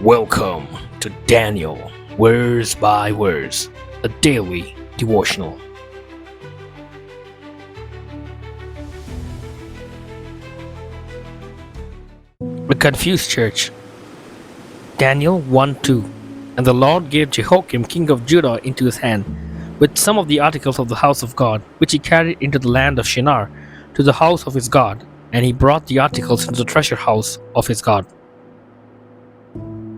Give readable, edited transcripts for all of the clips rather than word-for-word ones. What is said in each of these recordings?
Welcome to Daniel, Verse by Verse, a daily devotional. A confused church. Daniel 1:2. And the Lord gave Jehoiakim king of Judah into his hand, with some of the articles of the house of God, which he carried into the land of Shinar, to the house of his God, and he brought the articles into the treasure house of his God.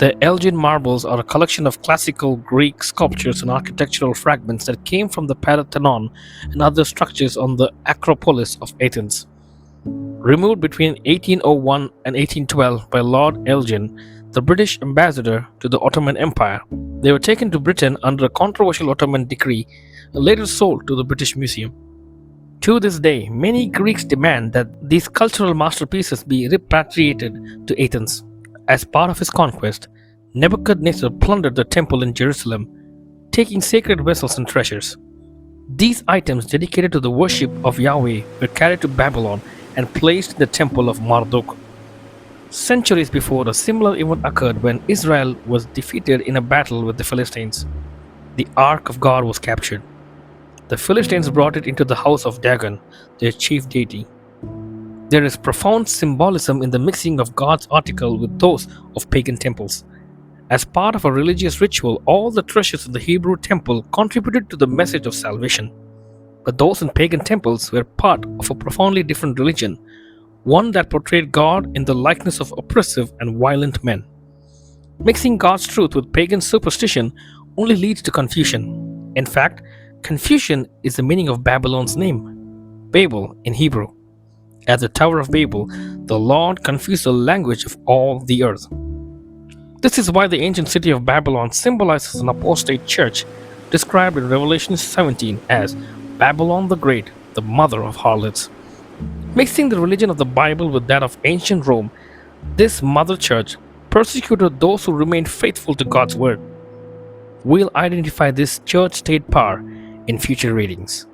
The Elgin marbles are a collection of classical Greek sculptures and architectural fragments that came from the Parthenon and other structures on the Acropolis of Athens. Removed between 1801 and 1812 by Lord Elgin, the British ambassador to the Ottoman Empire, they were taken to Britain under a controversial Ottoman decree and later sold to the British Museum. To this day, many Greeks demand that these cultural masterpieces be repatriated to Athens. As part of his conquest, Nebuchadnezzar plundered the temple in Jerusalem, taking sacred vessels and treasures. These items dedicated to the worship of Yahweh were carried to Babylon and placed in the temple of Marduk. Centuries before, a similar event occurred when Israel was defeated in a battle with the Philistines. The Ark of God was captured. The Philistines brought it into the house of Dagon, their chief deity. There is profound symbolism in the mixing of God's article with those of pagan temples. As part of a religious ritual, all the treasures of the Hebrew temple contributed to the message of salvation. But those in pagan temples were part of a profoundly different religion, one that portrayed God in the likeness of oppressive and violent men. Mixing God's truth with pagan superstition only leads to confusion. In fact, confusion is the meaning of Babylon's name, Babel in Hebrew. At the Tower of Babel, the Lord confused the language of all the earth. This is why the ancient city of Babylon symbolizes an apostate church described in Revelation 17 as Babylon the Great, the mother of harlots. Mixing the religion of the Bible with that of ancient Rome, this mother church persecuted those who remained faithful to God's word. We'll identify this church state power in future readings.